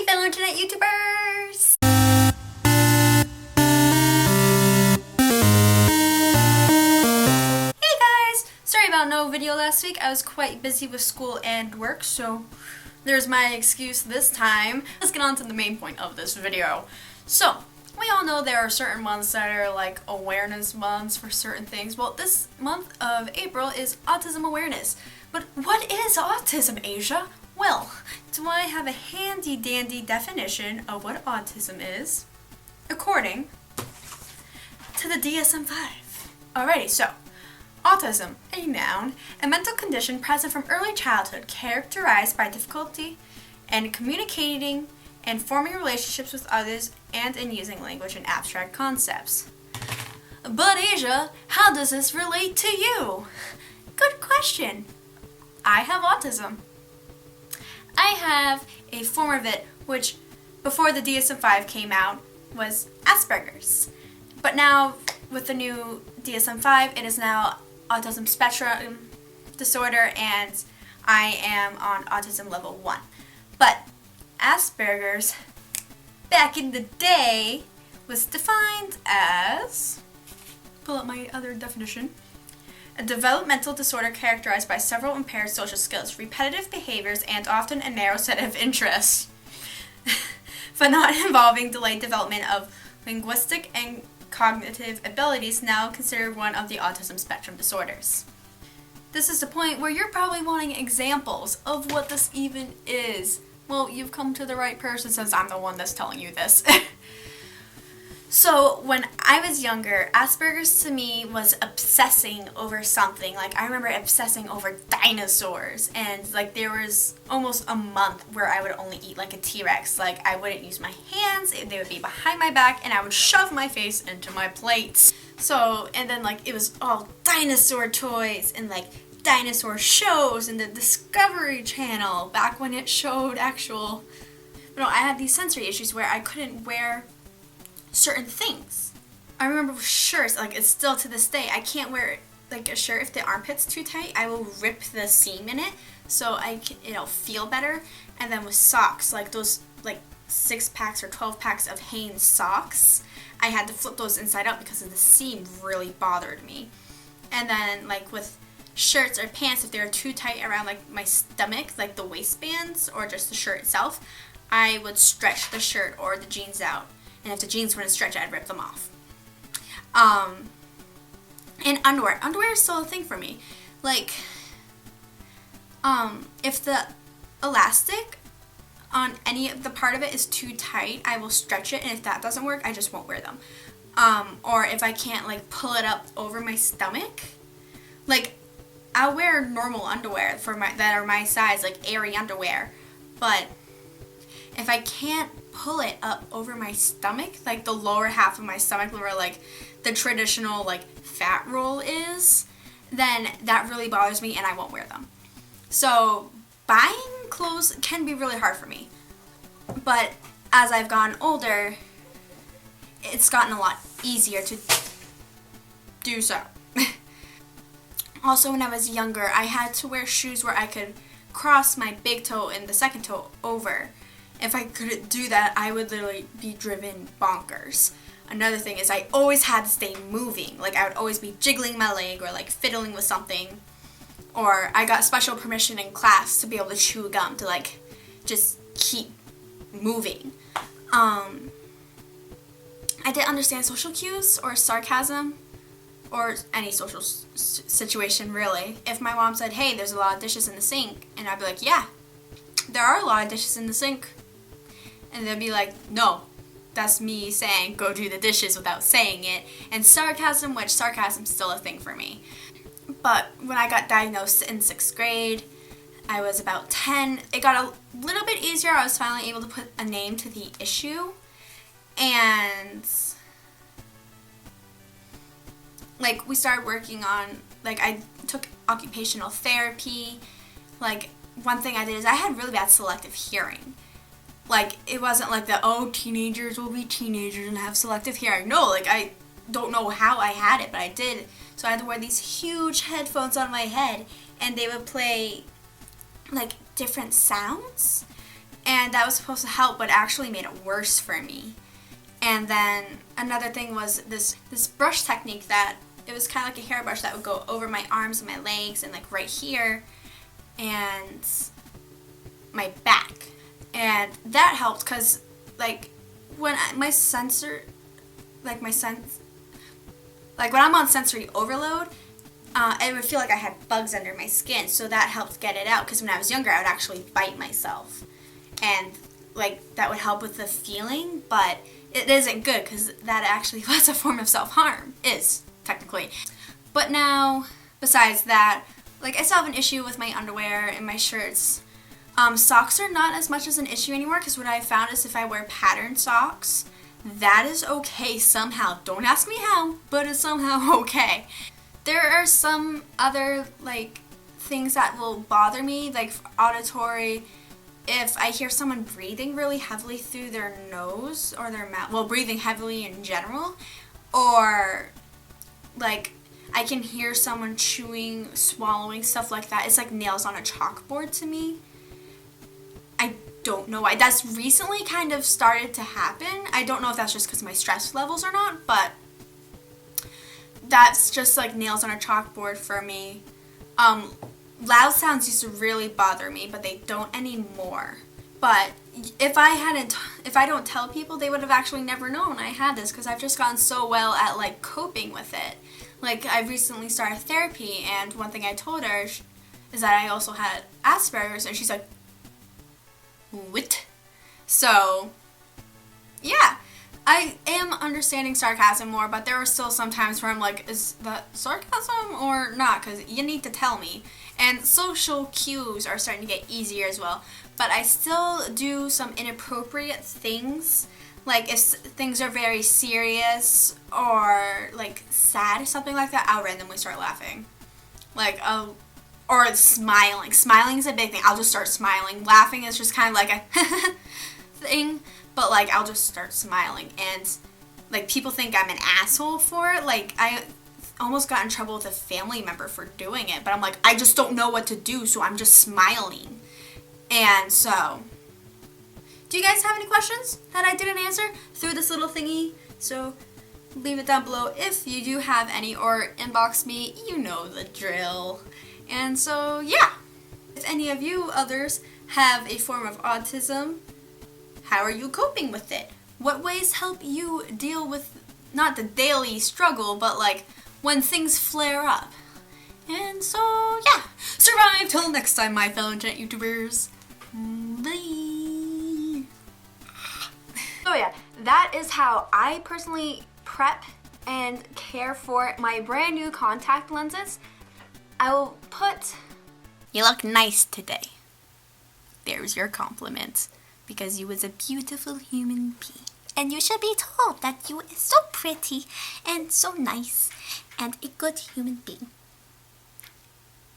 fellow internet YouTubers! Hey guys! Sorry about no video last week. I was quite busy with school and work, so there's my excuse this time. Let's get on to the main point of this video. So, we all know there are certain months that are like awareness months for certain things. Well, this month of April is Autism Awareness. But what is autism, Asia? Well, do I have a handy dandy definition of what autism is, according to the DSM-5. Alrighty, so, autism, a noun, a mental condition present from early childhood characterized by difficulty in communicating and forming relationships with others and in using language and abstract concepts. But Asia, how does this relate to you? Good question. I have autism. I have a form of it which, before the DSM-5 came out, was Asperger's. But now, with the new DSM-5, it is now autism spectrum disorder, and I am on autism level 1. But Asperger's, back in the day, was defined as, pull up my other definition, a developmental disorder characterized by several impaired social skills, repetitive behaviors, and often a narrow set of interests, but not involving delayed development of linguistic and cognitive abilities, now considered one of the autism spectrum disorders. This is the point where you're probably wanting examples of what this even is. Well, you've come to the right person since I'm the one that's telling you this. So, when I was younger, Asperger's to me was obsessing over something. Like, I remember obsessing over dinosaurs, and like there was almost a month where I would only eat like a T-Rex. Like, I wouldn't use my hands, they would be behind my back, and I would shove my face into my plates. So, and then like it was all dinosaur toys and like dinosaur shows and the Discovery Channel back when it showed actual, I had these sensory issues where I couldn't wear certain things. I remember with shirts, like it's still to this day, I can't wear like a shirt if the armpit's too tight. I will rip the seam in it so it'll feel better. And then with socks, like those like 6-packs or 12-packs of Hanes socks, I had to flip those inside out because of the seam really bothered me. And then like with shirts or pants, if they were too tight around like my stomach, like the waistbands or just the shirt itself, I would stretch the shirt or the jeans out. And if the jeans wouldn't stretch, I'd rip them off. And underwear. Underwear is still a thing for me. Like, if the elastic on any of the part of it is too tight, I will stretch it, and if that doesn't work, I just won't wear them. Or if I can't, like, pull it up over my stomach, like, I'll wear normal underwear that are my size, like airy underwear, but if I can't pull it up over my stomach, like the lower half of my stomach where like the traditional like fat roll is, then that really bothers me and I won't wear them. So buying clothes can be really hard for me. But as I've gotten older, it's gotten a lot easier to do so. Also, when I was younger, I had to wear shoes where I could cross my big toe and the second toe over. If I couldn't do that, I would literally be driven bonkers. Another thing is I always had to stay moving. Like, I would always be jiggling my leg or like fiddling with something. Or I got special permission in class to be able to chew gum to like just keep moving. I didn't understand social cues or sarcasm or any social situation really. If my mom said, hey, there's a lot of dishes in the sink, and I'd be like, yeah, there are a lot of dishes in the sink. And they'd be like, no, that's me saying go do the dishes without saying it. And sarcasm, which sarcasm's still a thing for me. But when I got diagnosed in 6th grade, I was about 10. It got a little bit easier. I was finally able to put a name to the issue. And like we started working on, like I took occupational therapy. Like one thing I did is I had really bad selective hearing. Like, it wasn't like that, oh, teenagers will be teenagers and have selective hearing. No, like, I don't know how I had it, but I did. So I had to wear these huge headphones on my head, and they would play, like, different sounds. and that was supposed to help, but actually made it worse for me. And then another thing was this brush technique that it was kind of like a hairbrush that would go over my arms and my legs and like right here and my back. And that helped because like when when I'm on sensory overload, it would feel like I had bugs under my skin, so that helped get it out, because when I was younger I would actually bite myself, and like that would help with the feeling, but it isn't good because that actually was a form of self-harm, technically. But now, besides that, like I still have an issue with my underwear and my shirts. Socks are not as much as an issue anymore, because what I found is if I wear patterned socks, that is okay somehow. Don't ask me how, but it's somehow okay. There are some other like things that will bother me, like auditory. If I hear someone breathing really heavily through their nose or their mouth, well, breathing heavily in general, or like I can hear someone chewing, swallowing, stuff like that. It's like nails on a chalkboard to me. I don't know why. That's recently kind of started to happen. I don't know if that's just because of my stress levels or not, but that's just like nails on a chalkboard for me. Loud sounds used to really bother me, but they don't anymore. But if I don't tell people, they would have actually never known I had this, because I've just gotten so well at like coping with it. Like I recently started therapy, and one thing I told her is that I also had Asperger's, and she's like, "What?" So yeah, I am understanding sarcasm more, but there are still some times where I'm like, is that sarcasm or not? Because you need to tell me. And social cues are starting to get easier as well. But I still do some inappropriate things. Like if things are very serious or like sad, something like that, I'll randomly start laughing. Like, or smiling. Smiling is a big thing. I'll just start smiling. Laughing is just kind of like a thing. But like I'll just start smiling, and like people think I'm an asshole for it. Like I almost got in trouble with a family member for doing it, but I'm like, I just don't know what to do, so I'm just smiling. And so, do you guys have any questions that I didn't answer through this little thingy? So leave it down below if you do have any, or inbox me. You know the drill. And so yeah, if any of you others have a form of autism, how are you coping with it? What ways help you deal with not the daily struggle, but like when things flare up? And so yeah, survive till next time, my fellow internet YouTubers. Bye. So yeah, that is how I personally prep and care for my brand new contact lenses. I will put, "You look nice today." There's your compliment, because you was a beautiful human being. And you should be told that you is so pretty and so nice and a good human being.